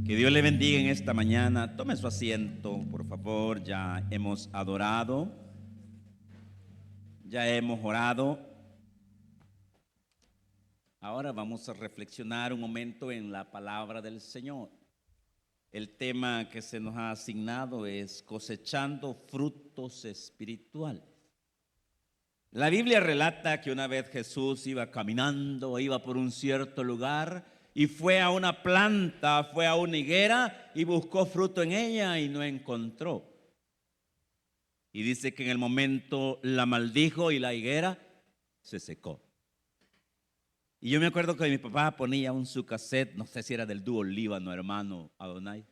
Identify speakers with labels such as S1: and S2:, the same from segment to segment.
S1: Que Dios le bendiga en esta mañana. Tome su asiento, por favor. Ya hemos adorado, ya hemos orado. Ahora vamos a reflexionar un momento en la palabra del Señor. El tema que se nos ha asignado es cosechando frutos espirituales. La Biblia relata que una vez Jesús iba caminando, iba por un cierto lugar y fue a una planta, fue a una higuera y buscó fruto en ella y no encontró. Y dice que en el momento la maldijo y la higuera se secó. Y yo me acuerdo que mi papá ponía su cassette, no sé si era del dúo Líbano, hermano Adonai.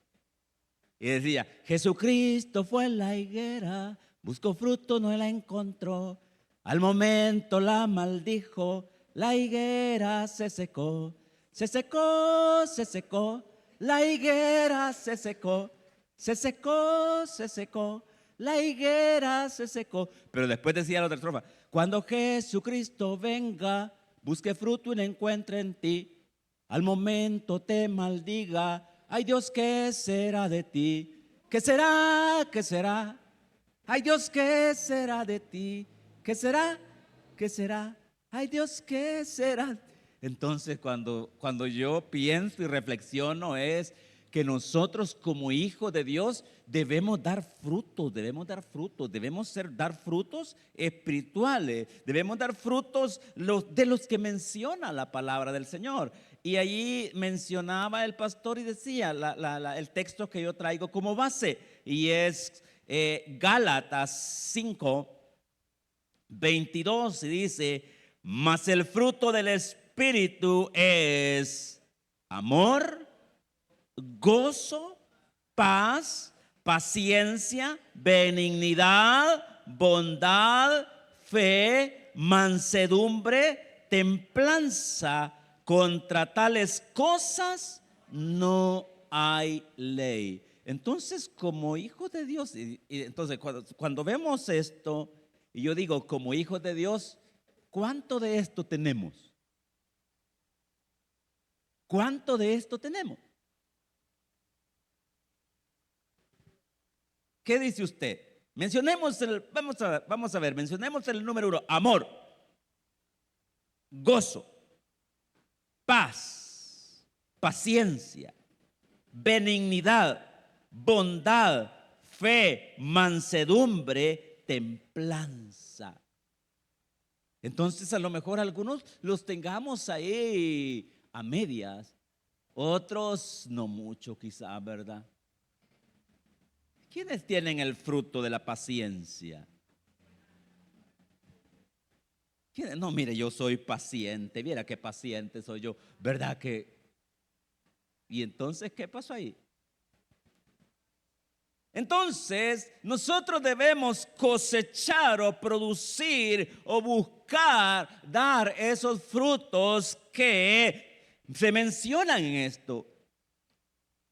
S1: Y decía, Jesucristo fue la higuera, buscó fruto, no la encontró. Al momento la maldijo, la higuera se secó. Se secó, se secó, la higuera se secó. Se secó, se secó, la higuera se secó. Pero después decía la otra estrofa, cuando Jesucristo venga, busque fruto y no encuentre en ti. Al momento te maldiga, ay Dios, ¿qué será de ti? ¿Qué será? ¿Qué será? Ay Dios, ¿qué será de ti? ¿Qué será? ¿Qué será? Ay Dios, ¿qué será? Entonces cuando yo pienso y reflexiono es que nosotros como hijos de Dios debemos dar frutos, dar frutos espirituales, debemos dar frutos de los que menciona la palabra del Señor. Y allí mencionaba el pastor y decía el texto que yo traigo como base, y es Gálatas 5:22, y dice, mas el fruto del Espíritu es amor, gozo, paz, paciencia, benignidad, bondad, fe, mansedumbre, templanza. Contra tales cosas no hay ley. Entonces, como hijos de Dios, entonces cuando vemos esto, y yo digo, como hijos de Dios, ¿cuánto de esto tenemos? ¿Cuánto de esto tenemos? ¿Qué dice usted? Mencionemos vamos a ver, mencionemos el número 1, amor, gozo, paz, paciencia, benignidad, bondad, fe, mansedumbre, templanza. Entonces a lo mejor algunos los tengamos ahí a medias, otros no mucho quizá, ¿verdad? ¿Quiénes tienen el fruto de la paciencia? No, mire, yo soy paciente, viera qué paciente soy yo, ¿verdad que? ¿Y entonces qué pasó ahí? Entonces, nosotros debemos cosechar o producir o buscar dar esos frutos que se mencionan en esto.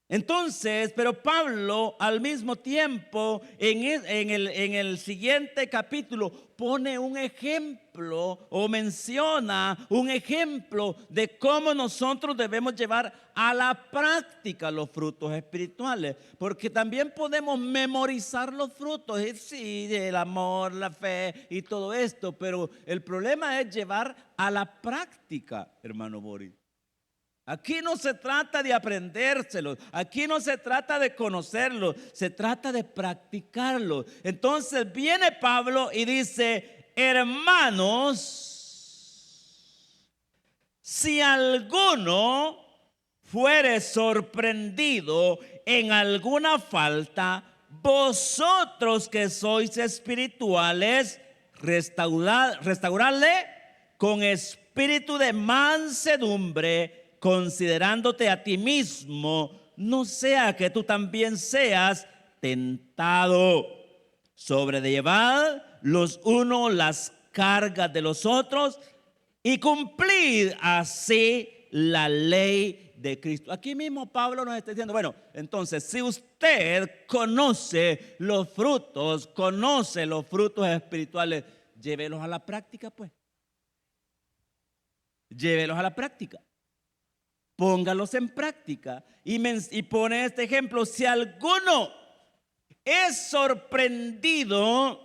S1: Entonces, pero Pablo al mismo tiempo en el siguiente capítulo pone un ejemplo o menciona un ejemplo de cómo nosotros debemos llevar a la práctica los frutos espirituales, porque también podemos memorizar los frutos, sí, el amor, la fe y todo esto, pero el problema es llevar a la práctica, hermano Boris. Aquí no se trata de aprendérselo, aquí no se trata de conocerlo, se trata de practicarlo. Entonces viene Pablo y dice, hermanos, si alguno fuere sorprendido en alguna falta, vosotros que sois espirituales, restaurarle con espíritu de mansedumbre, considerándote a ti mismo, no sea que tú también seas tentado. Sobrellevad los unos las cargas de los otros y cumplid así la ley de Cristo. Aquí mismo Pablo nos está diciendo, bueno, entonces si usted conoce los frutos espirituales, llévelos a la práctica, pues. Llévelos a la práctica. póngalos en práctica. Y pone este ejemplo: si alguno es sorprendido,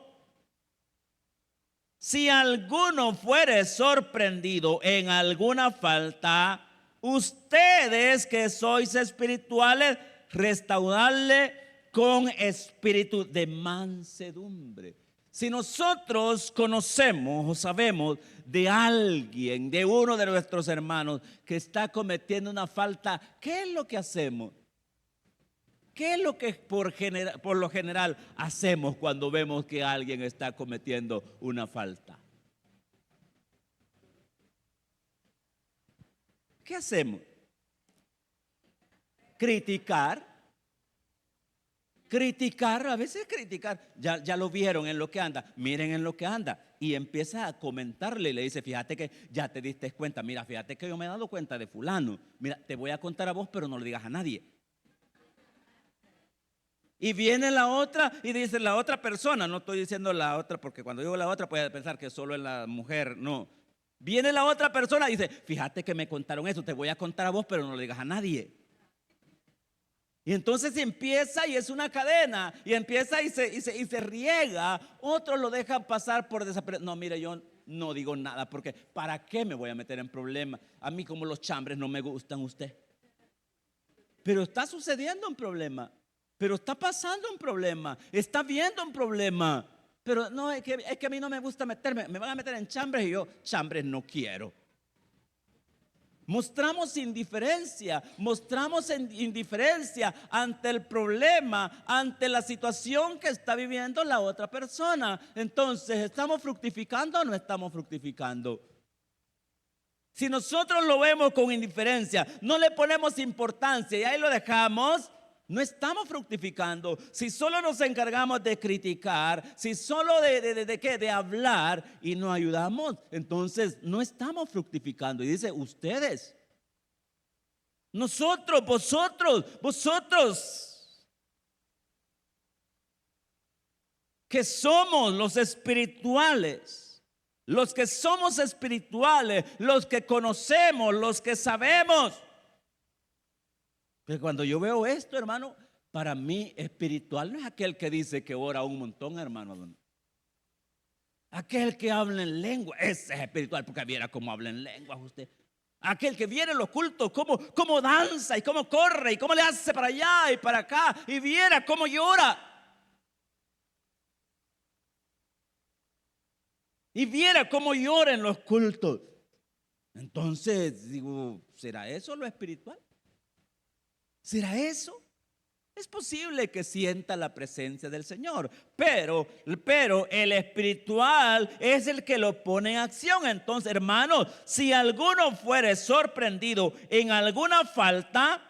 S1: si alguno fuere sorprendido en alguna falta, ustedes que sois espirituales, restaurarle con espíritu de mansedumbre. Si nosotros conocemos o sabemos de alguien, de uno de nuestros hermanos que está cometiendo una falta, ¿qué es lo que hacemos? ¿Qué es lo que por lo general hacemos cuando vemos que alguien está cometiendo una falta? ¿Qué hacemos? Criticar, a veces criticar. Ya lo vieron en lo que anda, miren en lo que anda. Y empieza a comentarle y le dice: fíjate que ya te diste cuenta, mira, fíjate que yo me he dado cuenta de fulano. Mira, te voy a contar a vos, pero no le digas a nadie. Y viene la otra y dice la otra persona, no estoy diciendo la otra porque cuando digo la otra puede pensar que solo es la mujer, no. Viene la otra persona y dice: fíjate que me contaron eso, te voy a contar a vos, pero no le digas a nadie. Y entonces empieza y es una cadena, y empieza y se riega. Otros lo dejan pasar por desapercibido. No, mire, yo no digo nada porque ¿para qué me voy a meter en problemas? A mí como los chambres no me gustan usted. Pero está sucediendo un problema. Pero está pasando un problema, está viendo un problema. Pero no, es que a mí no me gusta meterme, me van a meter en chambres y yo chambres no quiero. Mostramos indiferencia ante el problema, ante la situación que está viviendo la otra persona. Entonces, ¿estamos fructificando o no estamos fructificando? Si nosotros lo vemos con indiferencia, no le ponemos importancia y ahí lo dejamos, no estamos fructificando. Si solo nos encargamos de criticar, si solo de hablar y no ayudamos, entonces no estamos fructificando. Y dice: ustedes, nosotros, vosotros, que somos los espirituales, los que somos espirituales, los que conocemos, los que sabemos. Pero cuando yo veo esto, hermano, para mí espiritual no es aquel que dice que ora un montón, hermano. Aquel que habla en lengua, ese es espiritual, porque viera cómo habla en lengua usted. Aquel que viene en los cultos, cómo danza y cómo corre y cómo le hace para allá y para acá, y viera cómo llora. Y viera cómo llora en los cultos. Entonces digo, ¿será eso lo espiritual? ¿Será eso? Es posible que sienta la presencia del Señor, pero el espiritual es el que lo pone en acción. Entonces, hermanos, si alguno fuere sorprendido en alguna falta,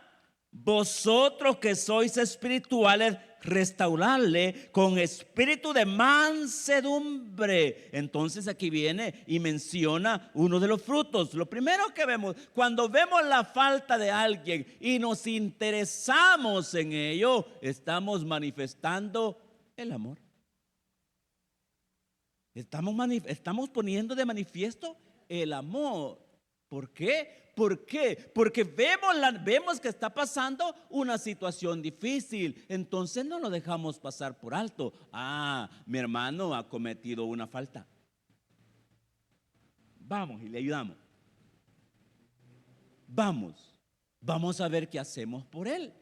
S1: vosotros que sois espirituales, restaurarle con espíritu de mansedumbre. Entonces aquí viene y menciona uno de los frutos. Lo primero que vemos, cuando vemos la falta de alguien y nos interesamos en ello, estamos manifestando el amor. Estamos poniendo de manifiesto el amor. ¿Por qué? Porque vemos que está pasando una situación difícil. Entonces no lo dejamos pasar por alto. Mi hermano ha cometido una falta. Vamos y le ayudamos. Vamos a ver qué hacemos por él.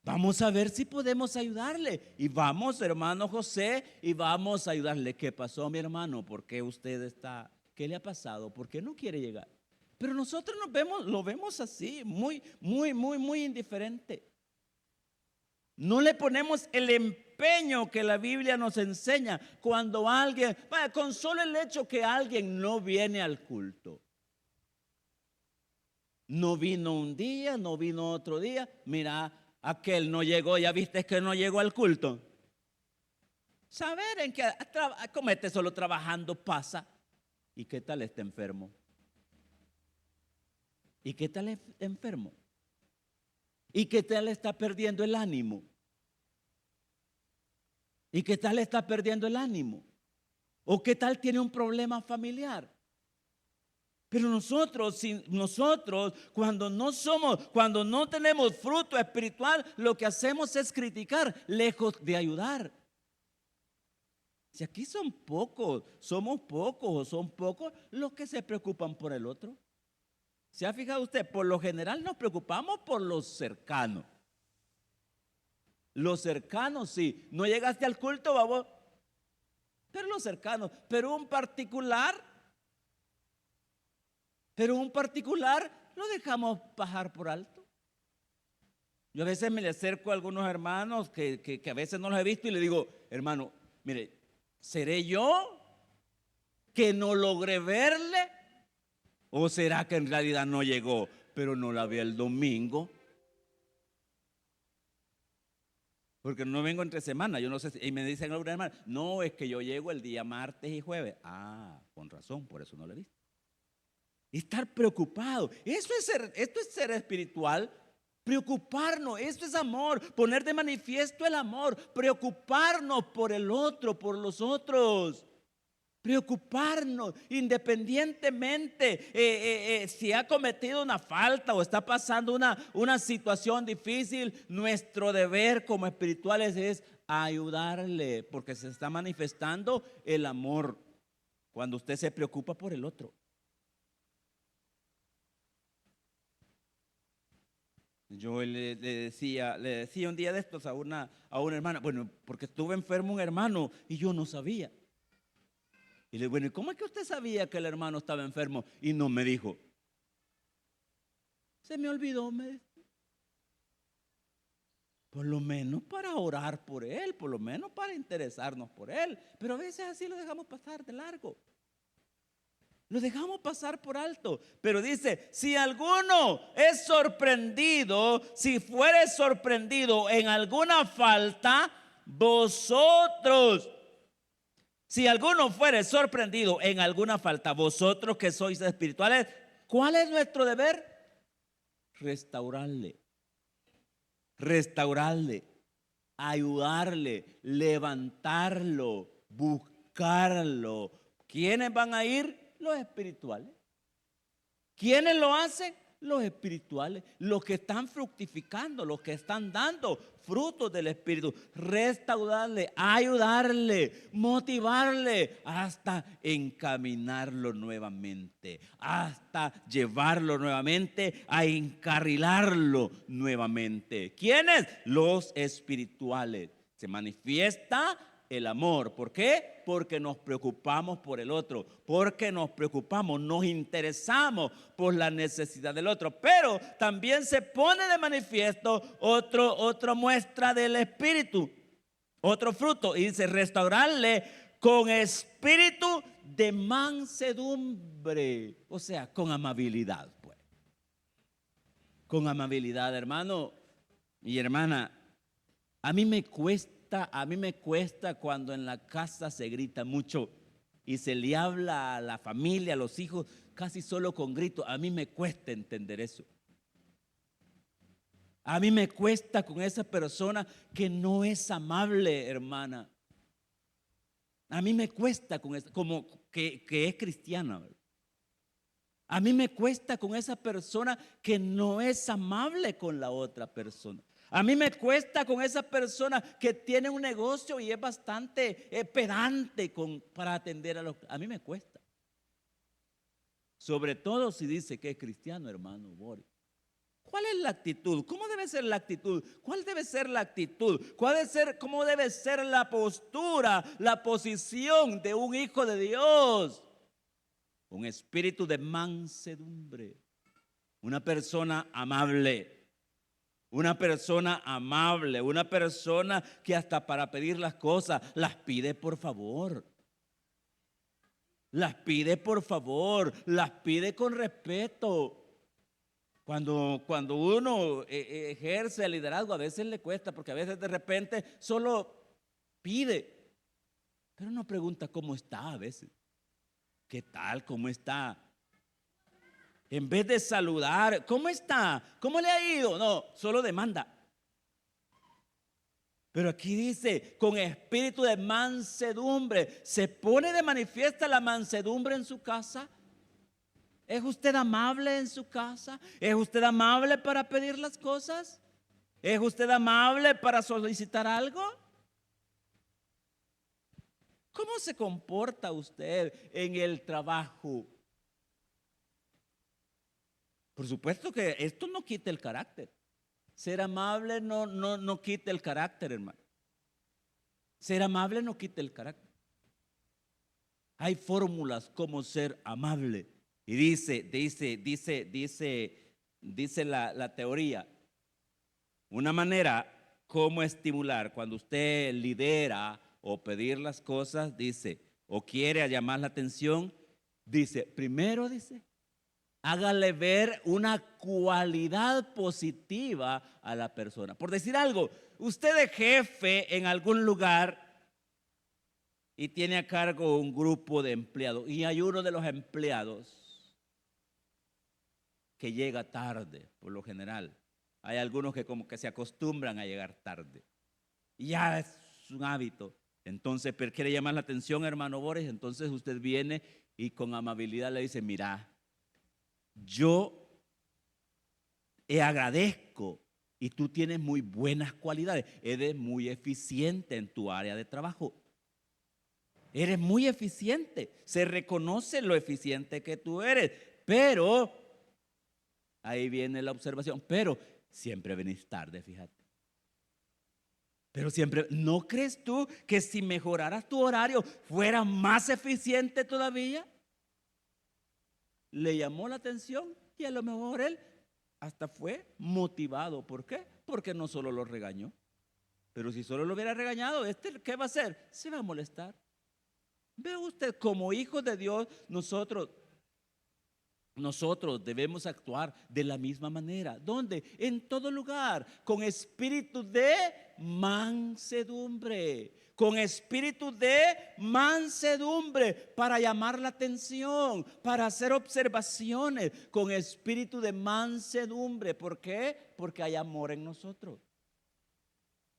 S1: Vamos a ver si podemos ayudarle. Y vamos, hermano José, y vamos a ayudarle. ¿Qué pasó, mi hermano? ¿Por qué usted está? ¿Qué le ha pasado? ¿Por qué no quiere llegar? Pero nosotros lo vemos así, muy indiferente. No le ponemos el empeño que la Biblia nos enseña cuando alguien, con solo el hecho que alguien no viene al culto. No vino un día, no vino otro día. Mira, aquel no llegó, ya viste que no llegó al culto. Saber en que como este solo trabajando pasa. ¿Y qué tal está enfermo? ¿Y qué tal está enfermo? ¿Y qué tal está perdiendo el ánimo? ¿Y qué tal está perdiendo el ánimo? ¿O qué tal tiene un problema familiar? Pero nosotros cuando no tenemos fruto espiritual, lo que hacemos es criticar, lejos de ayudar. Si aquí somos pocos o son pocos los que se preocupan por el otro. ¿Se ha fijado usted? Por lo general nos preocupamos por los cercanos. Los cercanos, sí. No llegaste al culto, vamos. Pero los cercanos, pero un particular lo dejamos pasar por alto. Yo a veces me le acerco a algunos hermanos que a veces no los he visto y le digo, hermano, mire, ¿seré yo que no logré verle? ¿O será que en realidad no llegó, pero no la vi el domingo? Porque no vengo entre semana, yo no sé, y me dicen alguna hermana, no, es que yo llego el día martes y jueves. Ah, con razón, por eso no lo he visto. Estar preocupado, esto es ser espiritual. Preocuparnos, esto es amor, poner de manifiesto el amor, preocuparnos por el otro, por los otros. Preocuparnos independientemente si ha cometido una falta o está pasando una situación difícil. Nuestro deber como espirituales es ayudarle, porque se está manifestando el amor cuando usted se preocupa por el otro. Yo le decía un día de estos a una hermana, bueno, porque estuve enfermo un hermano y yo no sabía. Y le digo, bueno, ¿y cómo es que usted sabía que el hermano estaba enfermo? Y no me dijo. Se me olvidó, me dijo. Por lo menos para orar por él, por lo menos para interesarnos por él. Pero a veces así lo dejamos pasar de largo. Lo dejamos pasar por alto. Pero dice, si alguno es sorprendido, si fuere sorprendido en alguna falta, vosotros... Si alguno fuere sorprendido en alguna falta, vosotros que sois espirituales, ¿cuál es nuestro deber? Restaurarle, ayudarle, levantarlo, buscarlo. ¿Quiénes van a ir? Los espirituales. ¿Quiénes lo hacen? Los espirituales, los que están fructificando, los que están dando frutos del Espíritu. Restaurarle, ayudarle, motivarle hasta encaminarlo nuevamente, hasta llevarlo nuevamente, a encarrilarlo nuevamente. ¿Quiénes? Los espirituales. Se manifiesta el amor. ¿Por qué? Porque nos preocupamos por el otro, porque nos preocupamos, nos interesamos por la necesidad del otro. Pero también se pone de manifiesto otra muestra del Espíritu, otro fruto, y dice restaurarle con espíritu de mansedumbre, o sea, con amabilidad, pues. Con amabilidad, hermano y hermana. A mí me cuesta cuando en la casa se grita mucho y se le habla a la familia, a los hijos, casi solo con gritos. A mí me cuesta entender eso. A mí me cuesta con esa persona que no es amable, hermana. A mí me cuesta con esa, como que es cristiana. A mí me cuesta con esa persona que no es amable con la otra persona. A mí me cuesta con esa persona que tiene un negocio y es bastante pedante para atender a los... A mí me cuesta. Sobre todo si dice que es cristiano, hermano Boris. ¿Cuál es la actitud? ¿Cómo debe ser la actitud? ¿Cuál debe ser la actitud? ¿Cómo debe ser la postura, la posición de un hijo de Dios? Un espíritu de mansedumbre. Una persona amable. Una persona amable, una persona que hasta para pedir las cosas las pide por favor. Las pide por favor, las pide con respeto. Cuando uno ejerce el liderazgo, a veces le cuesta, porque a veces de repente solo pide, pero no pregunta cómo está a veces. ¿Qué tal? ¿Cómo está? En vez de saludar, ¿cómo está? ¿Cómo le ha ido? No, solo demanda. Pero aquí dice, con espíritu de mansedumbre. ¿Se pone de manifiesta la mansedumbre en su casa? ¿Es usted amable en su casa? ¿Es usted amable para pedir las cosas? ¿Es usted amable para solicitar algo? ¿Cómo se comporta usted en el trabajo? Por supuesto que esto no quita el carácter. Ser amable no quita el carácter, hermano. Ser amable no quita el carácter. Hay fórmulas como ser amable. Y dice la teoría, una manera como estimular cuando usted lidera o pedir las cosas, dice, o quiere llamar la atención, dice, primero dice, hágale ver una cualidad positiva a la persona. Por decir algo, usted es jefe en algún lugar y tiene a cargo un grupo de empleados y hay uno de los empleados que llega tarde, por lo general. Hay algunos que como que se acostumbran a llegar tarde. Y ya es un hábito. Entonces, pero quiere llamar la atención, hermano Boris. Entonces usted viene y con amabilidad le dice, mira, yo agradezco y tú tienes muy buenas cualidades. Eres muy eficiente en tu área de trabajo. Eres muy eficiente. Se reconoce lo eficiente que tú eres. Pero, ahí viene la observación, pero siempre venís tarde, fíjate. Pero siempre, ¿no crees tú que si mejoraras tu horario fueras más eficiente todavía? Le llamó la atención y a lo mejor él hasta fue motivado. ¿Por qué? Porque no solo lo regañó. Pero si solo lo hubiera regañado, ¿qué va a hacer? Se va a molestar. Vea usted, como hijos de Dios, nosotros debemos actuar de la misma manera. ¿Dónde? En todo lugar, con espíritu de mansedumbre. Con espíritu de mansedumbre para llamar la atención, para hacer observaciones, con espíritu de mansedumbre. ¿Por qué? Porque hay amor en nosotros.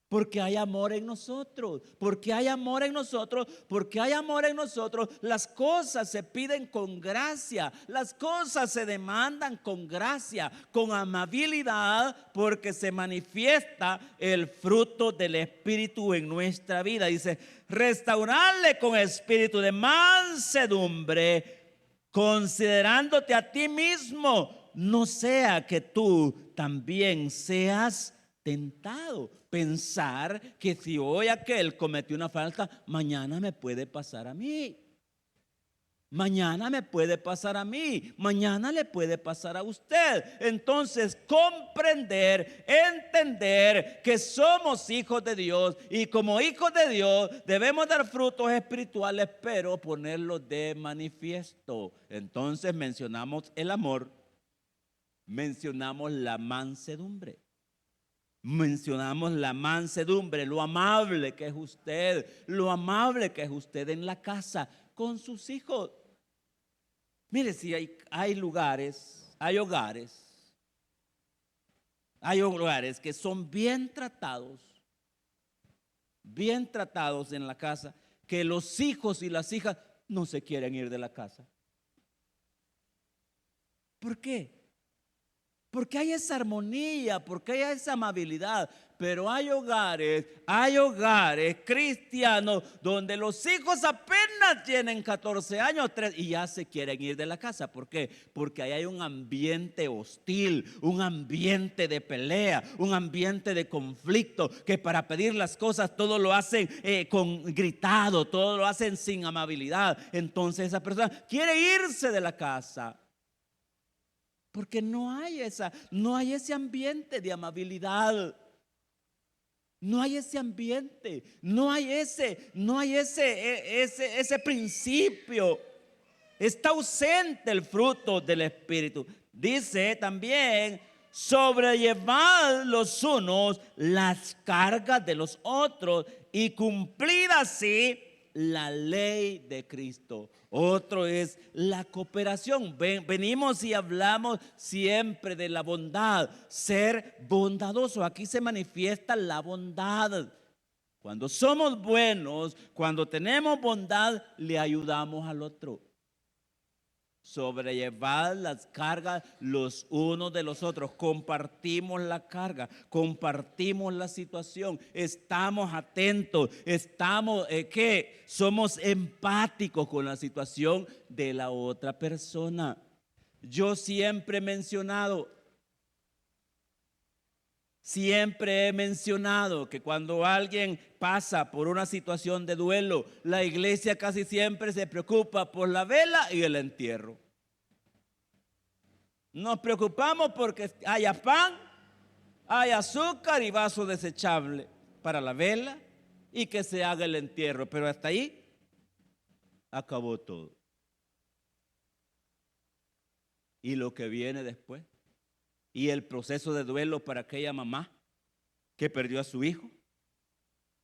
S1: Porque hay amor en nosotros, porque hay amor en nosotros, porque hay amor en nosotros. Las cosas se piden con gracia, las cosas se demandan con gracia, con amabilidad, porque se manifiesta el fruto del Espíritu en nuestra vida. Dice, restaurarle con espíritu de mansedumbre, considerándote a ti mismo, no sea que tú también seas tentado. Pensar que si hoy aquel cometió una falta, mañana me puede pasar a mí. Mañana me puede pasar a mí, mañana le puede pasar a usted. Entonces, comprender, entender que somos hijos de Dios y como hijos de Dios debemos dar frutos espirituales, pero ponerlos de manifiesto. Entonces mencionamos el amor, mencionamos la mansedumbre. Mencionamos la mansedumbre, lo amable que es usted, lo amable que es usted en la casa con sus hijos. Mire, si hay lugares, hay hogares que son bien tratados en la casa, que los hijos y las hijas no se quieren ir de la casa. ¿Por qué? Porque hay esa armonía, porque hay esa amabilidad. Pero hay hogares cristianos donde los hijos apenas tienen 14 años y ya se quieren ir de la casa. ¿Por qué? Porque ahí hay un ambiente hostil, un ambiente de pelea, un ambiente de conflicto, que para pedir las cosas todo lo hacen con gritado, todo lo hacen sin amabilidad. Entonces esa persona quiere irse de la casa. Porque no hay ese ambiente de amabilidad. No hay ese ambiente, no hay ese principio. Está ausente el fruto del Espíritu. Dice también, sobrellevad los unos las cargas de los otros y cumplid así la ley de Cristo. Otro es la cooperación. Venimos y hablamos siempre de la bondad, ser bondadoso. Aquí se manifiesta la bondad. Cuando somos buenos, cuando tenemos bondad, le ayudamos al otro. Sobrellevad las cargas los unos de los otros. Compartimos la carga, compartimos la situación, estamos atentos, estamos, ¿qué? Somos empáticos con la situación de la otra persona. Yo siempre he mencionado que cuando alguien pasa por una situación de duelo, la iglesia casi siempre se preocupa por la vela y el entierro. Nos preocupamos porque haya pan, hay azúcar y vaso desechable para la vela y que se haga el entierro, pero hasta ahí acabó todo. Y lo que viene después, y el proceso de duelo para aquella mamá que perdió a su hijo,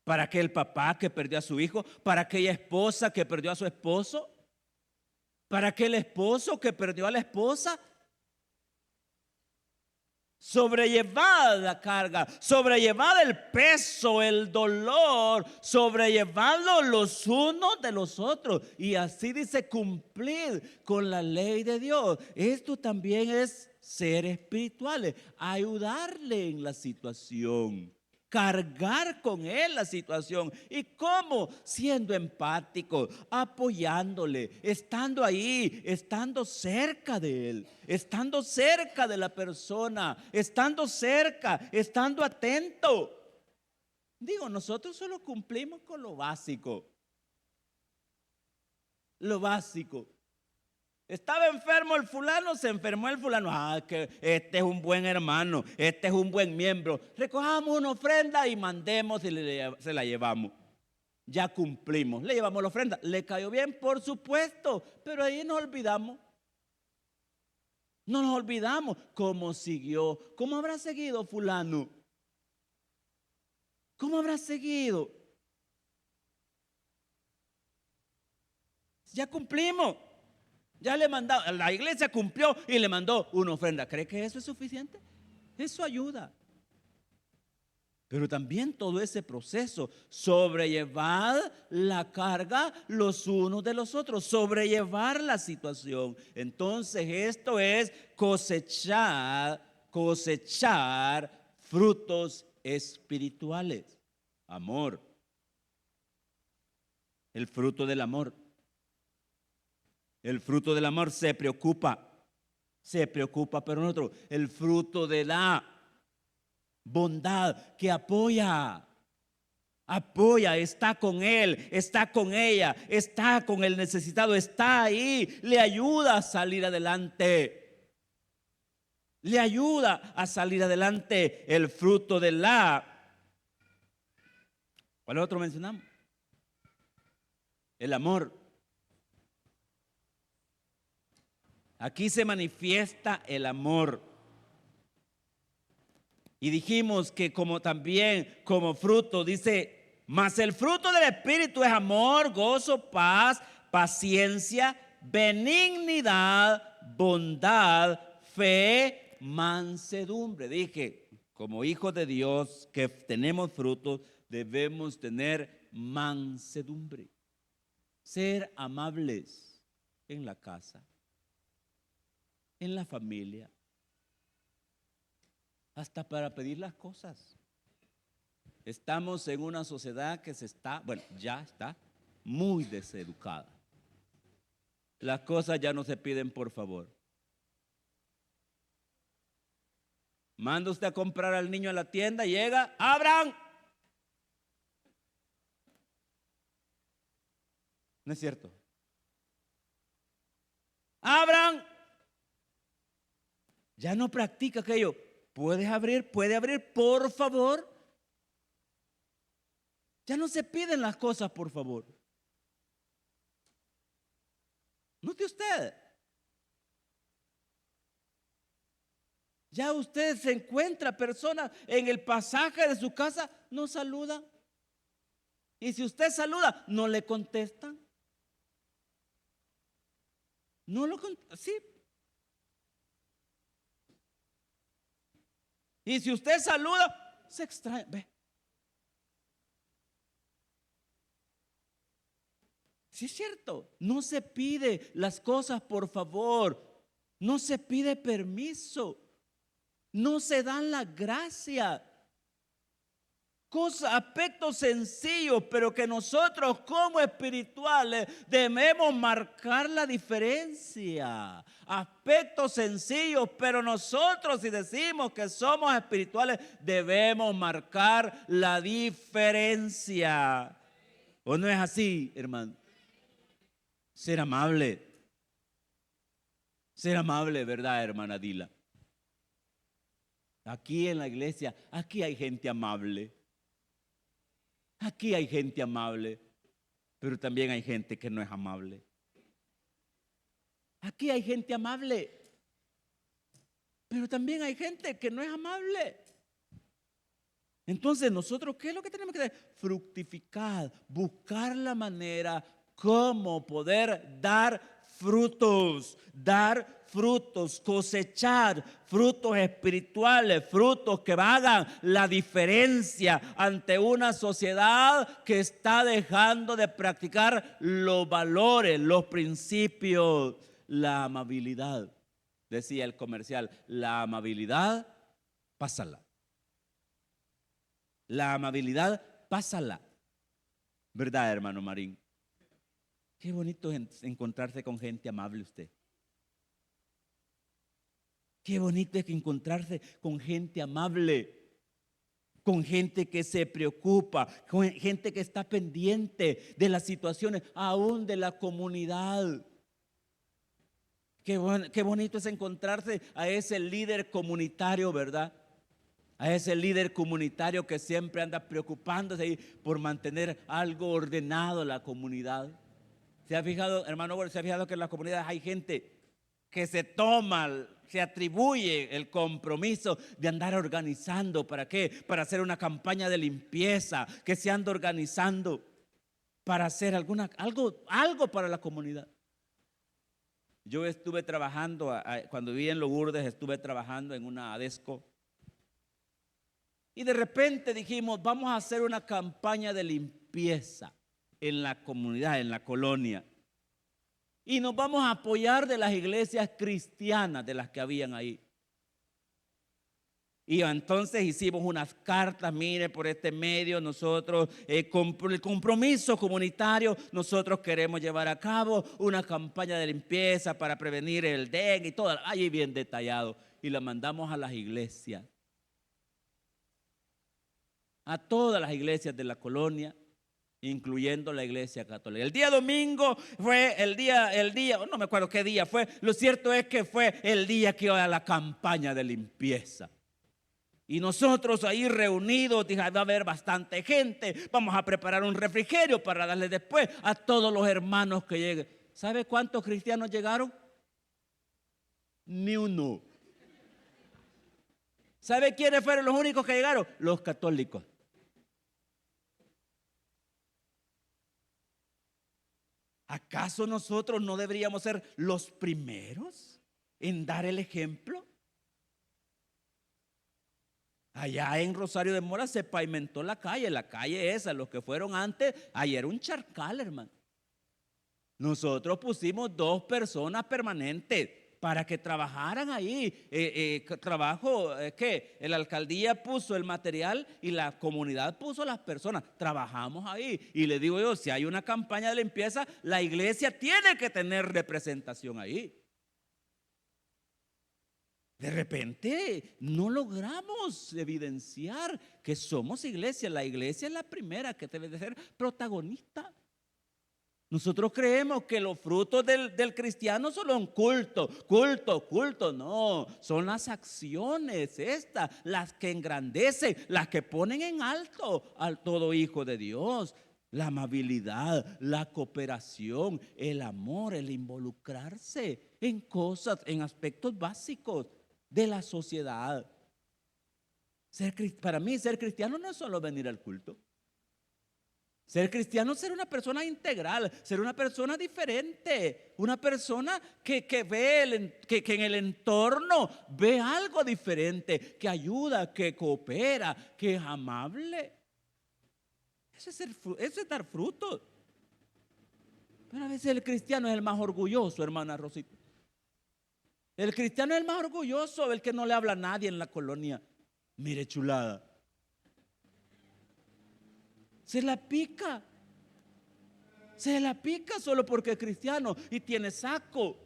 S1: para aquel papá que perdió a su hijo, para aquella esposa que perdió a su esposo, para aquel esposo que perdió a la esposa. Sobrellevad la carga, sobrellevad el peso, el dolor, sobrellevadlo los unos de los otros. Y así dice, cumplir con la ley de Dios. Esto también es ser espirituales, ayudarle en la situación, cargar con él la situación. ¿Y cómo? Siendo empático, apoyándole, estando ahí, estando cerca de él, estando cerca de la persona, estando cerca, estando atento. Digo, nosotros solo cumplimos con lo básico. Lo básico. Estaba enfermo el fulano, se enfermó el fulano. Que este es un buen hermano, este es un buen miembro. Recojamos una ofrenda y mandemos y se la llevamos. Ya cumplimos, le llevamos la ofrenda. ¿Le cayó bien? Por supuesto, pero ahí nos olvidamos. No nos olvidamos cómo siguió, cómo habrá seguido fulano. ¿Cómo habrá seguido? Ya cumplimos. Ya le mandó, la iglesia cumplió y le mandó una ofrenda. ¿Cree que eso es suficiente? Eso ayuda. Pero también todo ese proceso, sobrellevar la carga los unos de los otros, sobrellevar la situación. Entonces esto es cosechar frutos espirituales. Amor. El fruto del amor. El fruto del amor se preocupa por nosotros. El fruto de la bondad que apoya, está con él, está con ella, está con el necesitado, está ahí, le ayuda a salir adelante. Le ayuda a salir adelante. El fruto de la, ¿cuál otro mencionamos? El amor. Aquí se manifiesta el amor. Y dijimos que como fruto, dice, mas el fruto del Espíritu es amor, gozo, paz, paciencia, benignidad, bondad, fe, mansedumbre. Dije, como hijos de Dios que tenemos frutos, debemos tener mansedumbre. Ser amables en la casa, en la familia, hasta para pedir las cosas. Estamos en una sociedad que ya está muy deseducada. Las cosas ya no se piden por favor. Manda usted a comprar al niño a la tienda, llega, abran. ¿No es cierto? Abran. Ya no practica aquello. ¿Puede abrir, por favor? Ya no se piden las cosas, por favor. Note usted. Ya usted se encuentra personas en el pasaje de su casa, no saluda. Y si usted saluda, no le contestan. No lo contestan, sí. Y si usted saluda, se extraña. Ve. Sí es cierto, no se pide las cosas por favor, no se pide permiso, no se dan la gracia. Aspectos sencillos, pero que nosotros como espirituales debemos marcar la diferencia. Aspectos sencillos, pero nosotros si decimos que somos espirituales debemos marcar la diferencia. ¿O no es así, hermano? Ser amable, ¿verdad, hermana Dila? Aquí en la iglesia, aquí hay gente amable. Aquí hay gente amable, pero también hay gente que no es amable. Aquí hay gente amable, pero también hay gente que no es amable. Entonces nosotros, ¿qué es lo que tenemos que hacer? Fructificar, buscar la manera como poder dar frutos, cosechar frutos espirituales, frutos que hagan la diferencia ante una sociedad que está dejando de practicar los valores, los principios, la amabilidad. Decía el comercial, la amabilidad, pásala. La amabilidad, pásala. ¿Verdad, hermano Marín? Qué bonito es encontrarse con gente amable usted. Qué bonito es encontrarse con gente amable, con gente que se preocupa, con gente que está pendiente de las situaciones, aún de la comunidad. Qué bonito es encontrarse a ese líder comunitario, ¿verdad? A ese líder comunitario que siempre anda preocupándose por mantener algo ordenado en la comunidad. ¿Se ha fijado, hermano, se ha fijado que en las comunidades hay gente que se atribuye el compromiso de andar organizando? ¿Para qué? Para hacer una campaña de limpieza, que se anda organizando para hacer algo para la comunidad. Yo estuve trabajando, cuando viví en Lourdes, estuve trabajando en una ADESCO. Y de repente dijimos, vamos a hacer una campaña de limpieza en la comunidad, en la colonia. Y nos vamos a apoyar de las iglesias cristianas, de las que habían ahí. Y entonces hicimos unas cartas, mire, por este medio nosotros, por el compromiso comunitario, nosotros queremos llevar a cabo una campaña de limpieza para prevenir el dengue y todo, ahí bien detallado. Y la mandamos a las iglesias. A todas las iglesias de la colonia, incluyendo la iglesia católica. El día domingo fue el día, no me acuerdo qué día fue, lo cierto es que fue el día que iba a la campaña de limpieza. Y nosotros ahí reunidos, dije, va a haber bastante gente, vamos a preparar un refrigerio para darle después a todos los hermanos que lleguen. ¿Sabe cuántos cristianos llegaron? Ni uno. ¿Sabe quiénes fueron los únicos que llegaron? Los católicos. ¿Acaso nosotros no deberíamos ser los primeros en dar el ejemplo? Allá en Rosario de Mora se pavimentó la calle esa, los que fueron antes, ahí era un charcal, hermano. Nosotros pusimos 2 personas permanentes para que trabajaran ahí. La alcaldía puso el material y la comunidad puso las personas. Trabajamos ahí. Y le digo yo, si hay una campaña de limpieza, la iglesia tiene que tener representación ahí. De repente no logramos evidenciar que somos iglesia. La iglesia es la primera que debe de ser protagonista. Nosotros creemos que los frutos del cristiano son un culto, no, son las acciones estas, las que engrandecen, las que ponen en alto al todo hijo de Dios. La amabilidad, la cooperación, el amor, el involucrarse en cosas, en aspectos básicos de la sociedad. Para mí ser cristiano no es solo venir al culto. Ser cristiano es ser una persona integral, ser una persona diferente, una persona que ve que en el entorno ve algo diferente, que ayuda, que coopera, que es amable. Eso es dar frutos. Pero a veces el cristiano es el más orgulloso, hermana Rosita. El cristiano es el más orgulloso, el que no le habla a nadie en la colonia. Mire, chulada. Se la pica. Se la pica solo porque es cristiano y tiene saco.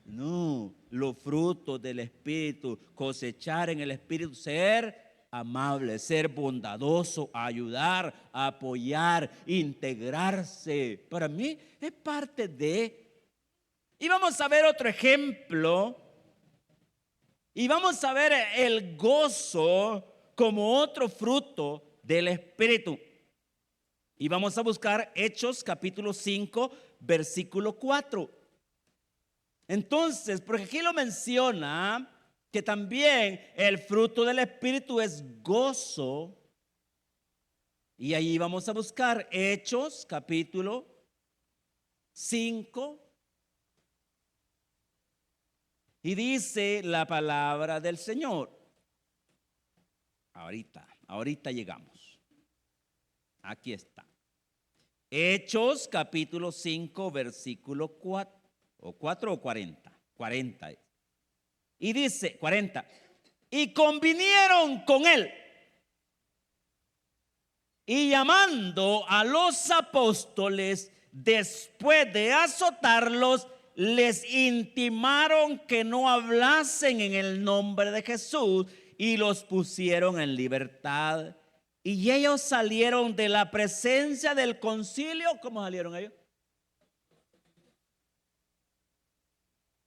S1: No, los frutos del Espíritu, cosechar en el Espíritu, ser amable, ser bondadoso, ayudar, apoyar, integrarse. Para mí es parte de. Y vamos a ver otro ejemplo. Y vamos a ver el gozo como otro fruto del Espíritu. Y vamos a buscar Hechos capítulo 5, versículo 4. Entonces, porque aquí lo menciona que también el fruto del Espíritu es gozo. Y ahí vamos a buscar Hechos capítulo 5. Y dice la palabra del Señor. Ahorita llegamos. Aquí está. Hechos capítulo 5, versículo 4. O 4 o 40. 40. Y dice 40. Y convinieron con él. Y llamando a los apóstoles, después de azotarlos, les intimaron que no hablasen en el nombre de Jesús y los pusieron en libertad. Y ellos salieron de la presencia del concilio. ¿Cómo salieron ellos?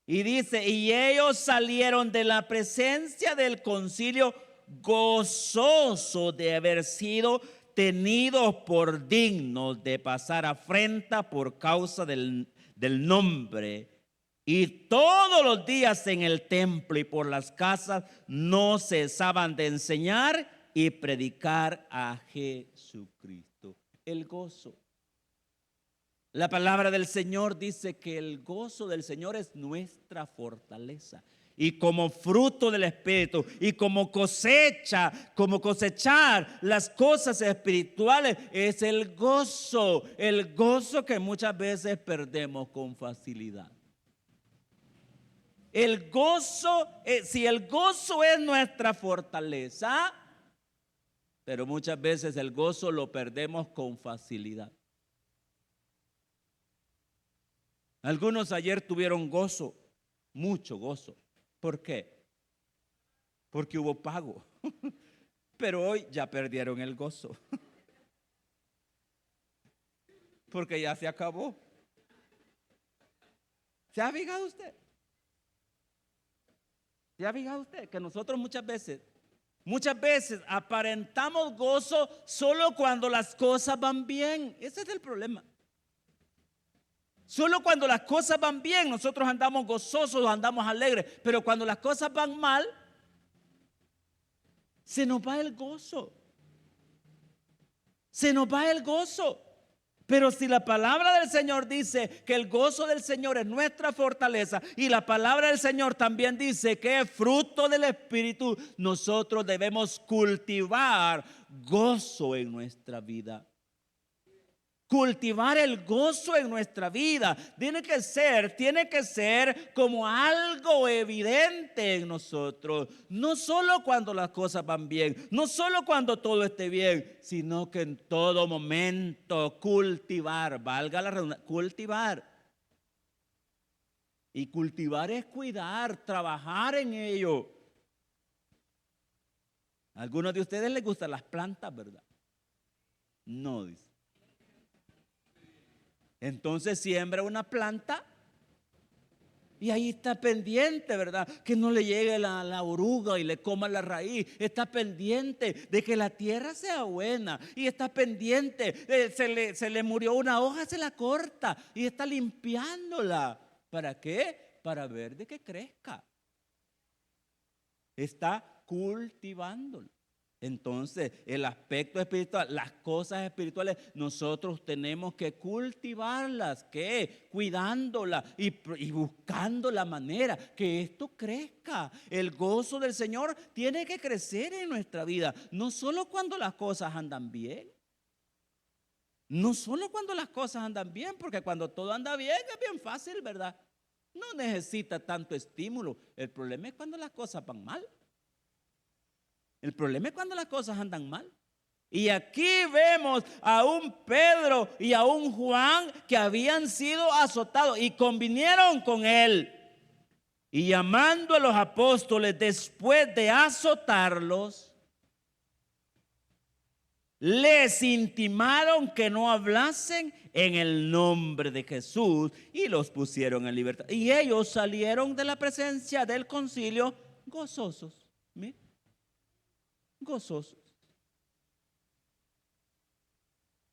S1: Y dice, y ellos salieron de la presencia del concilio gozosos de haber sido tenidos por dignos de pasar afrenta por causa del nombre. Y todos los días en el templo y por las casas no cesaban de enseñar y predicar a Jesucristo. El gozo. La palabra del Señor dice que el gozo del Señor es nuestra fortaleza. Y como fruto del Espíritu y como cosechar las cosas espirituales es el gozo que muchas veces perdemos con facilidad. El gozo, si el gozo es nuestra fortaleza, pero muchas veces el gozo lo perdemos con facilidad. Algunos ayer tuvieron gozo, mucho gozo. ¿Por qué? Porque hubo pago. Pero hoy ya perdieron el gozo. Porque ya se acabó. ¿Se ha fijado usted? ¿Se ha fijado usted que nosotros muchas veces aparentamos gozo solo cuando las cosas van bien? Ese es el problema. Solo cuando las cosas van bien nosotros andamos gozosos, andamos alegres. Pero cuando las cosas van mal, se nos va el gozo. Se nos va el gozo. Pero si la palabra del Señor dice que el gozo del Señor es nuestra fortaleza y la palabra del Señor también dice que es fruto del Espíritu, nosotros debemos cultivar gozo en nuestra vida. Cultivar el gozo en nuestra vida tiene que ser como algo evidente en nosotros. No solo cuando las cosas van bien, no solo cuando todo esté bien, sino que en todo momento cultivar, valga la redundancia, cultivar. Y cultivar es cuidar, trabajar en ello. A algunos de ustedes les gustan las plantas, ¿verdad? No, dice. Entonces siembra una planta y ahí está pendiente, ¿verdad? Que no le llegue la oruga y le coma la raíz. Está pendiente de que la tierra sea buena. Y está pendiente, se le murió una hoja, se la corta y está limpiándola. ¿Para qué? Para ver de que crezca. Está cultivándola. Entonces, el aspecto espiritual, las cosas espirituales, nosotros tenemos que cultivarlas, ¿qué? Cuidándolas y buscando la manera que esto crezca. El gozo del Señor tiene que crecer en nuestra vida, no solo cuando las cosas andan bien. No solo cuando las cosas andan bien, porque cuando todo anda bien es bien fácil, ¿verdad? No necesita tanto estímulo. El problema es cuando las cosas van mal. El problema es cuando las cosas andan mal. Y aquí vemos a un Pedro y a un Juan que habían sido azotados y convinieron con él. Y llamando a los apóstoles después de azotarlos, les intimaron que no hablasen en el nombre de Jesús y los pusieron en libertad. Y ellos salieron de la presencia del concilio gozosos. ¿Mire? Gozosos.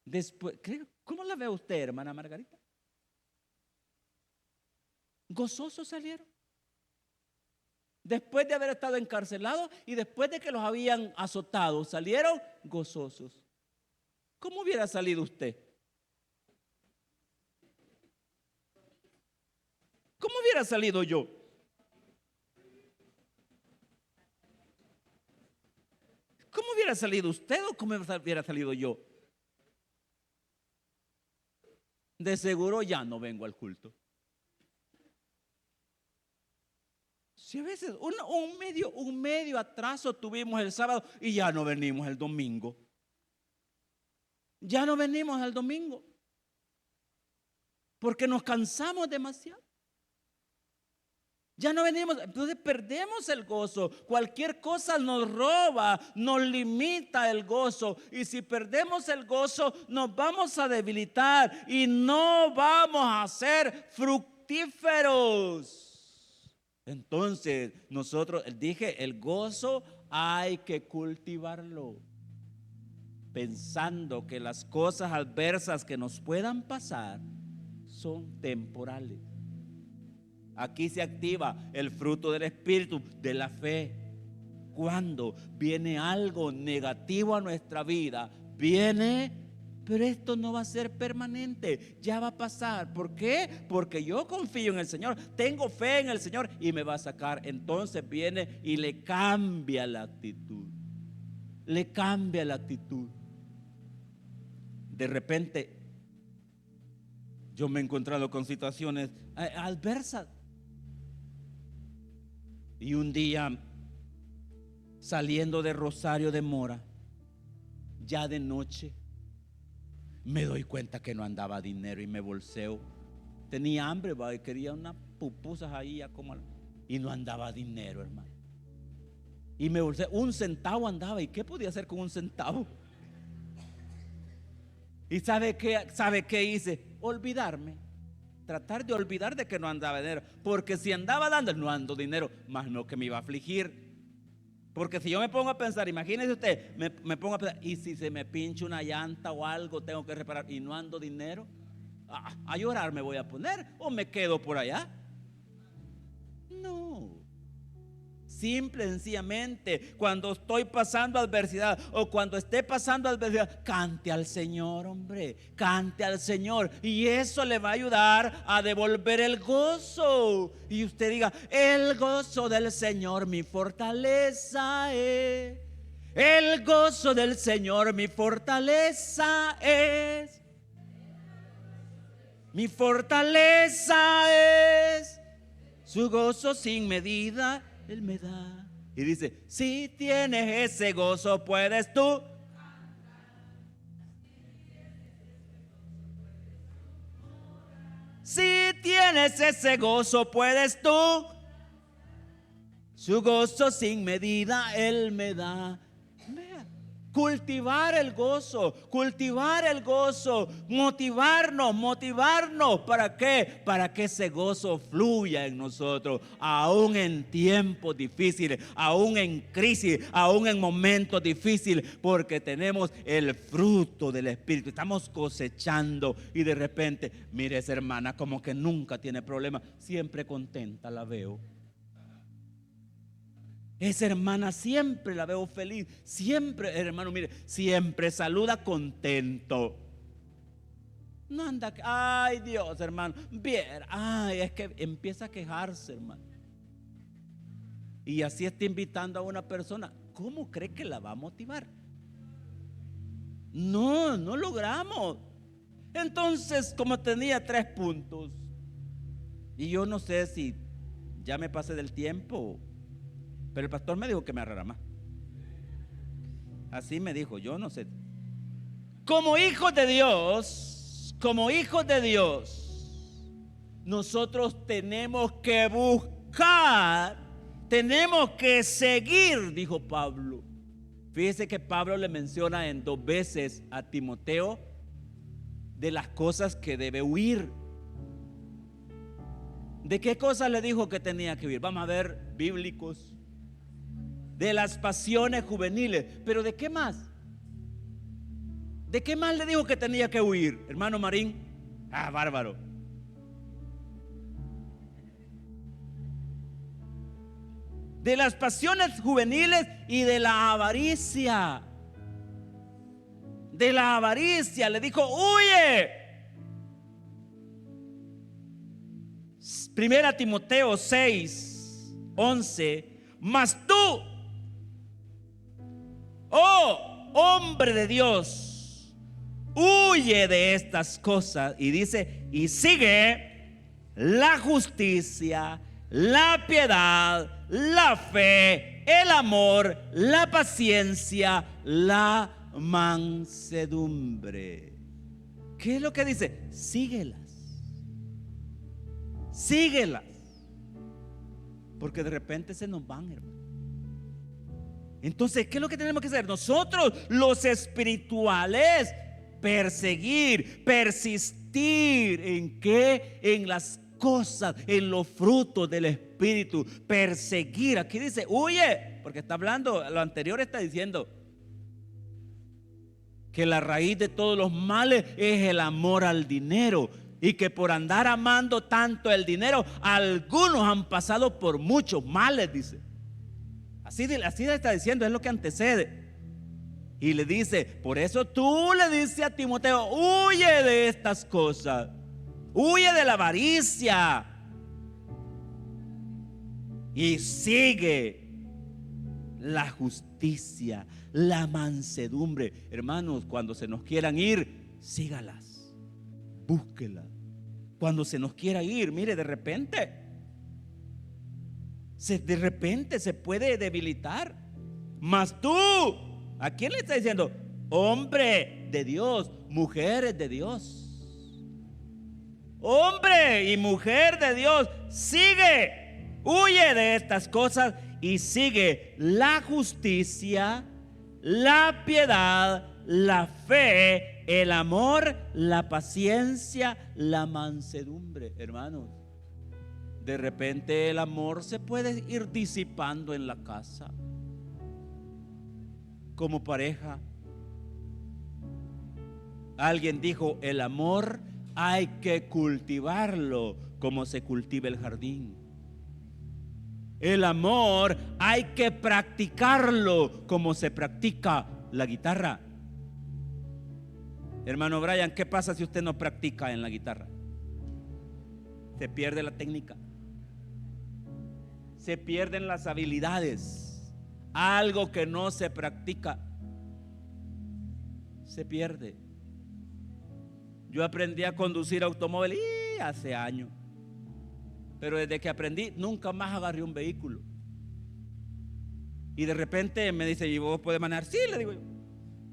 S1: Después, ¿cómo la ve usted, hermana Margarita? Gozosos salieron. Después de haber estado encarcelados y después de que los habían azotado, salieron gozosos. ¿Cómo hubiera salido usted? ¿Cómo hubiera salido yo? ¿Cómo hubiera salido usted o cómo hubiera salido yo? De seguro ya no vengo al culto. Si a veces un medio atraso tuvimos el sábado y ya no venimos el domingo. Ya no venimos el domingo. Porque nos cansamos demasiado. Ya no venimos, entonces perdemos el gozo. Cualquier cosa nos roba, nos limita el gozo. Y si perdemos el gozo, nos vamos a debilitar y no vamos a ser fructíferos. Entonces, nosotros, dije, el gozo hay que cultivarlo, pensando que las cosas adversas que nos puedan pasar son temporales. Aquí se activa el fruto del Espíritu, de la fe. Cuando viene algo negativo a nuestra vida, viene, pero esto no va a ser permanente, ya va a pasar. ¿Por qué? Porque yo confío en el Señor, tengo fe en el Señor y me va a sacar. Entonces viene y le cambia la actitud. Le cambia la actitud. De repente, yo me he encontrado con situaciones adversas. Y un día, saliendo de Rosario de Mora, ya de noche, me doy cuenta que no andaba dinero y me bolseo. Tenía hambre, y quería unas pupusas ahí y no andaba dinero, hermano. Y me bolseo, 1 centavo andaba. ¿Y qué podía hacer con 1 centavo? ¿Y sabe qué hice? Olvidarme. Tratar de olvidar de que no andaba dinero. Porque si andaba dando, no ando dinero, más no que me iba a afligir. Porque si yo me pongo a pensar, imagínese usted, me pongo a pensar, y si se me pincha una llanta o algo, tengo que reparar y no ando dinero, a llorar me voy a poner o me quedo por allá. No. Simple, sencillamente, cuando estoy pasando adversidad o cuando esté pasando adversidad, cante al Señor, hombre, cante al Señor, y eso le va a ayudar a devolver el gozo. Y usted diga: el gozo del Señor mi fortaleza es. El gozo del Señor mi fortaleza es. Mi fortaleza es. Su gozo sin medida Él me da. Y dice: si tienes ese gozo, puedes tú. Si tienes ese gozo, puedes tú. Su gozo sin medida Él me da. Cultivar el gozo, motivarnos. ¿Para qué? Para que ese gozo fluya en nosotros, aún en tiempos difíciles, aún en crisis, aún en momentos difíciles, porque tenemos el fruto del Espíritu, estamos cosechando. Y de repente, mire, esa hermana como que nunca tiene problema, siempre contenta la veo. Esa hermana siempre la veo feliz, siempre, hermano, mire, siempre saluda contento. No anda, ay Dios, hermano, bien, ay, es que empieza a quejarse, hermano. Y así está invitando a una persona. ¿Cómo cree que la va a motivar? No logramos. Entonces, como tenía 3 puntos, y yo no sé si ya me pasé del tiempo, pero el pastor me dijo que me agarrara más. Así me dijo, yo no sé. Como hijos de Dios, nosotros tenemos que buscar, tenemos que seguir, dijo Pablo. Fíjese que Pablo le menciona en 2 veces a Timoteo de las cosas que debe huir. ¿De qué cosas le dijo que tenía que huir? Vamos a ver, bíblicos. De las pasiones juveniles. ¿Pero de qué más? ¿De qué más le dijo que tenía que huir, hermano Marín? Ah, bárbaro. De las pasiones juveniles y de la avaricia. De la avaricia le dijo, huye. Primera Timoteo 6:11. Mas tú, oh hombre de Dios, huye de estas cosas. Y dice, y sigue la justicia, la piedad, la fe, el amor, la paciencia, la mansedumbre. ¿Qué es lo que dice? Síguelas. Síguelas. Porque de repente se nos van, hermano. Entonces, ¿qué es lo que tenemos que hacer? Nosotros, los espirituales, perseguir, persistir. ¿En qué? En las cosas, en los frutos del Espíritu. Perseguir. Aquí dice, huye. Porque está hablando, lo anterior está diciendo que la raíz de todos los males es el amor al dinero. Y que por andar amando tanto el dinero, algunos han pasado por muchos males, dice. Así le está diciendo, es lo que antecede. Y le dice, por eso tú le dices a Timoteo, huye de estas cosas. Huye de la avaricia. Y sigue la justicia, la mansedumbre. Hermanos, cuando se nos quieran ir, sígalas, búsquelas. Cuando se nos quiera ir, mire, de repente se puede debilitar. Mas tú, ¿a quién le está diciendo? Hombre de Dios, mujeres de Dios. Hombre y mujer de Dios, sigue, huye de estas cosas y sigue la justicia, la piedad, la fe, el amor, la paciencia, la mansedumbre. Hermanos, de repente el amor se puede ir disipando en la casa, como pareja. Alguien dijo, el amor hay que cultivarlo como se cultiva el jardín. El amor hay que practicarlo como se practica la guitarra. Hermano Brian, ¿qué pasa si usted no practica en la guitarra? Se pierde la técnica, se pierden las habilidades. Algo que no se practica se pierde. Yo aprendí a conducir automóvil hace años, pero desde que aprendí nunca más agarré un vehículo. Y de repente me dice, ¿y vos puedes manejar? Sí, le digo yo.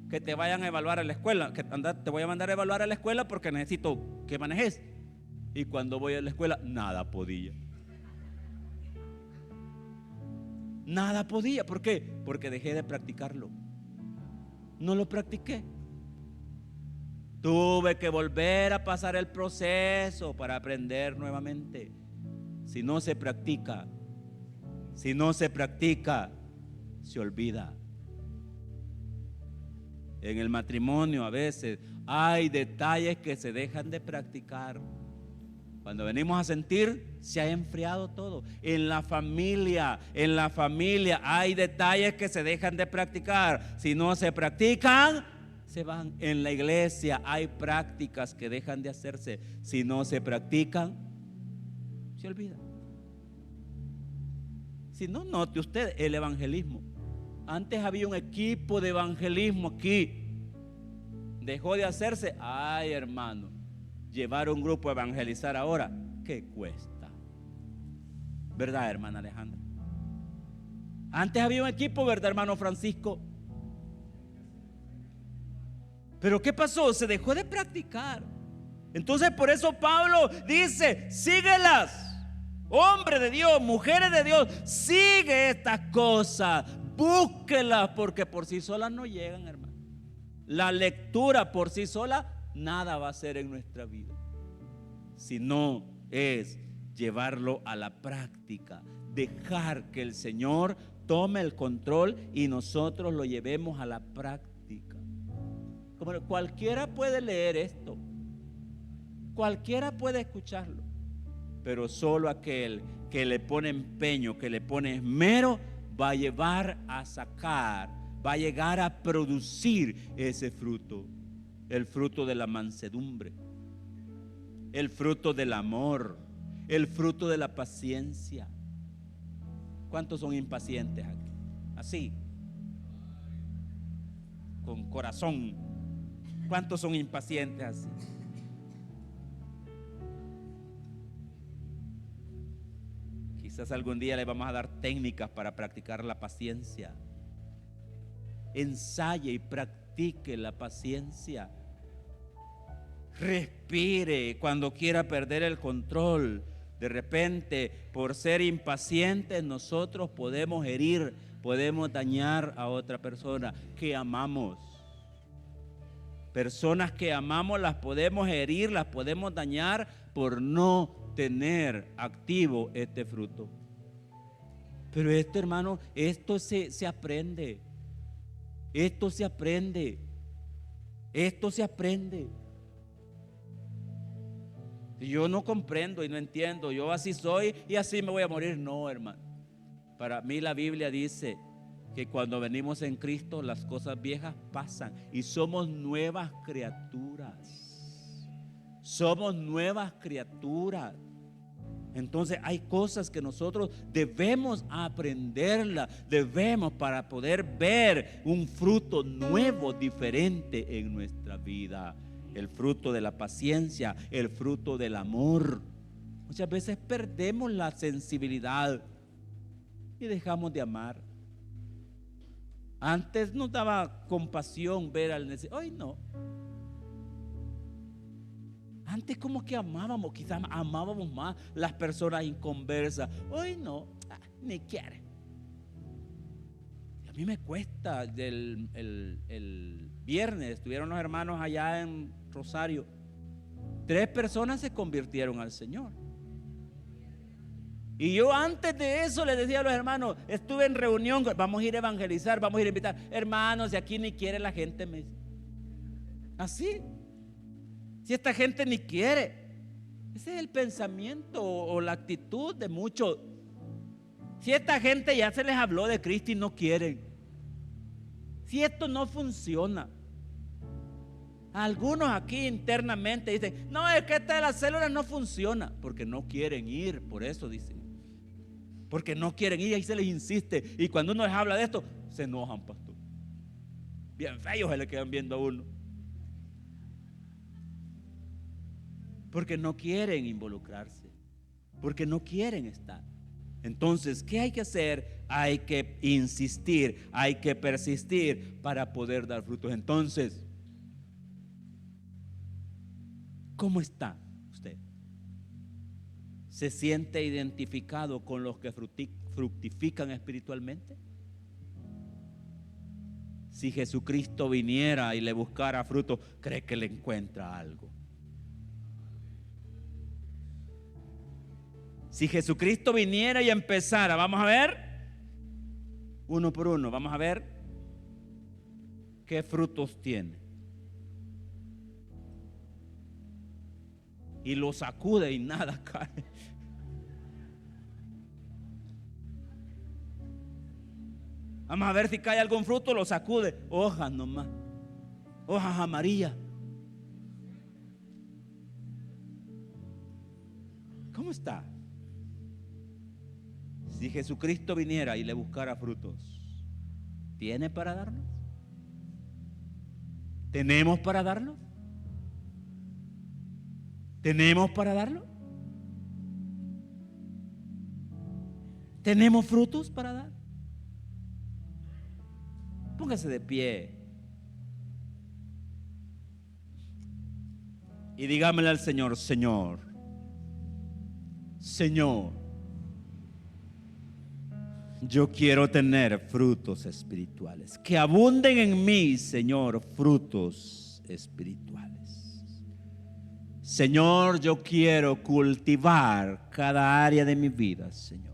S1: Que te vayan a evaluar a la escuela, que te voy a mandar a evaluar a la escuela porque necesito que manejes. Y cuando voy a la escuela, nada podía. Nada podía. ¿Por qué? Porque dejé de practicarlo. No lo practiqué. Tuve que volver a pasar el proceso para aprender nuevamente. Si no se practica, se olvida. En el matrimonio a veces hay detalles que se dejan de practicar. Cuando venimos a sentir, se ha enfriado todo. En la familia hay detalles que se dejan de practicar. Si no se practican, se van. En la iglesia hay prácticas que dejan de hacerse. Si no se practican, se olvidan. Si no, note usted el evangelismo. Antes había un equipo de evangelismo aquí. Dejó de hacerse. Ay, hermano, llevar un grupo a evangelizar ahora, ¿qué cuesta? ¿Verdad, hermana Alejandra? Antes había un equipo, ¿verdad, hermano Francisco? Pero ¿qué pasó? Se dejó de practicar. Entonces por eso Pablo dice, síguelas. Hombre de Dios, mujeres de Dios, sigue estas cosas, búsquelas, porque por sí solas no llegan, hermano. La lectura por sí sola nada va a hacer en nuestra vida, sino es llevarlo a la práctica, dejar que el Señor tome el control y nosotros lo llevemos a la práctica. Como cualquiera puede leer esto, cualquiera puede escucharlo, pero solo aquel que le pone empeño, que le pone esmero, va a llevar a sacar, va a llegar a producir ese fruto, el fruto de la mansedumbre, el fruto del amor, el fruto de la paciencia. ¿Cuántos son impacientes aquí? Así, con corazón. ¿Cuántos son impacientes así? Quizás algún día le vamos a dar técnicas para practicar la paciencia. Ensaye y practique la paciencia. Respire cuando quiera perder el control. De repente, por ser impacientes, nosotros podemos herir, podemos dañar a otra persona que amamos. Personas que amamos las podemos herir, las podemos dañar por no tener activo este fruto. Pero esto, hermano, esto se aprende. Esto se aprende. Esto se aprende. Yo no comprendo y no entiendo. Yo así soy y así me voy a morir. No, hermano. Para mí la Biblia dice que cuando venimos en Cristo las cosas viejas pasan y somos nuevas criaturas. Somos nuevas criaturas. Entonces hay cosas que nosotros debemos aprenderlas, debemos para poder ver un fruto nuevo, diferente en nuestra vida. El fruto de la paciencia, el fruto del amor. Muchas veces perdemos la sensibilidad y dejamos de amar. Antes nos daba compasión ver al necesitado. Hoy no. Antes como que amábamos, quizás amábamos más las personas inconversas. Hoy no, ni quiere. A mí me cuesta. El viernes estuvieron los hermanos allá en Rosario. 3 personas se convirtieron al Señor. Y yo antes de eso les decía a los hermanos, estuve en reunión, vamos a ir a evangelizar, vamos a ir a invitar. Hermanos, de aquí ni quiere la gente. Así. Si esta gente ni quiere. Ese es el pensamiento o la actitud de muchos. Si esta gente ya se les habló de Cristo y no quieren. Si esto no funciona. Algunos aquí internamente dicen, no, es que esta de las células no funciona. Porque no quieren ir, por eso dicen. Porque no quieren ir y ahí se les insiste. Y cuando uno les habla de esto, se enojan, pastor. Bien feos se le quedan viendo a uno. Porque no quieren involucrarse, porque no quieren estar. Entonces, ¿qué hay que hacer? Hay que insistir, hay que persistir para poder dar frutos. Entonces, ¿cómo está usted? ¿Se siente identificado con los que fructifican espiritualmente? Si Jesucristo viniera y le buscara fruto, ¿cree que le encuentra algo? Si Jesucristo viniera y empezara, vamos a ver, uno por uno, vamos a ver qué frutos tiene. Y lo sacude y nada cae. Vamos a ver si cae algún fruto, lo sacude. Hojas nomás, hojas amarillas. ¿Cómo está? Si Jesucristo viniera y le buscara frutos, ¿tiene para darnos? ¿Tenemos para darlo? ¿Tenemos para darlo? ¿Tenemos frutos para dar? Póngase de pie y dígamele al Señor: Señor, Señor, yo quiero tener frutos espirituales, que abunden en mí, Señor, frutos espirituales. Señor, yo quiero cultivar cada área de mi vida, Señor.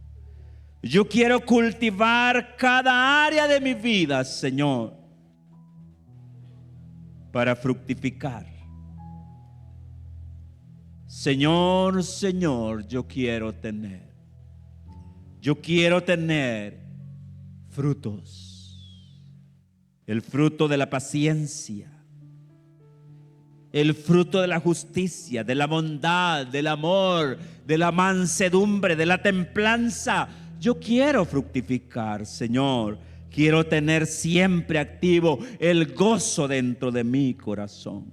S1: Yo quiero cultivar cada área de mi vida, Señor, para fructificar. Señor, Señor, yo quiero tener frutos. El fruto de la paciencia, el fruto de la justicia, de la bondad, del amor, de la mansedumbre, de la templanza. Yo quiero fructificar, Señor. Quiero tener siempre activo el gozo dentro de mi corazón.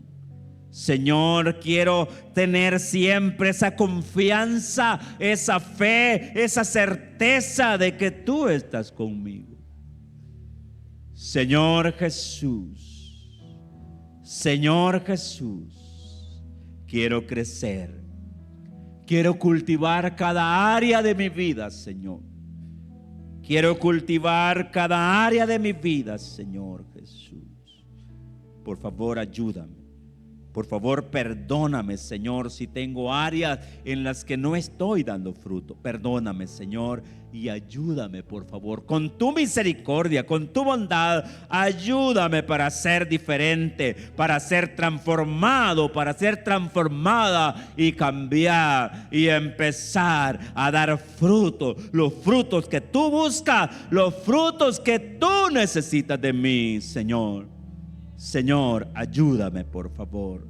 S1: Señor, quiero tener siempre esa confianza, esa fe, esa certeza de que tú estás conmigo. Señor Jesús, Señor Jesús, quiero crecer, quiero cultivar cada área de mi vida, Señor. Quiero cultivar cada área de mi vida, Señor Jesús. Por favor, ayúdame. Por favor, perdóname, Señor, si tengo áreas en las que no estoy dando fruto. Perdóname, Señor, y ayúdame, por favor, con tu misericordia, con tu bondad. Ayúdame para ser diferente, para ser transformado, para ser transformada y cambiar y empezar a dar fruto. Los frutos que tú buscas, los frutos que tú necesitas de mí, Señor. Señor, ayúdame, por favor.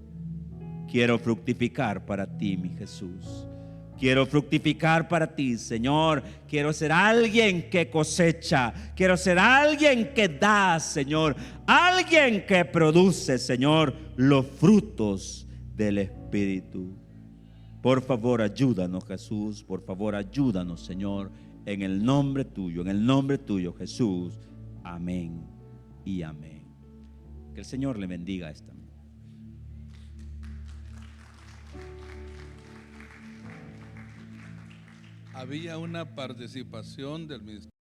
S1: Quiero fructificar para ti, mi Jesús. Quiero fructificar para ti, Señor. Quiero ser alguien que cosecha. Quiero ser alguien que da, Señor. Alguien que produce, Señor, los frutos del Espíritu. Por favor, ayúdanos, Jesús. Por favor, ayúdanos, Señor. En el nombre tuyo, Jesús. Amén y amén. Que el Señor le bendiga esta noche.
S2: Había una participación del Ministerio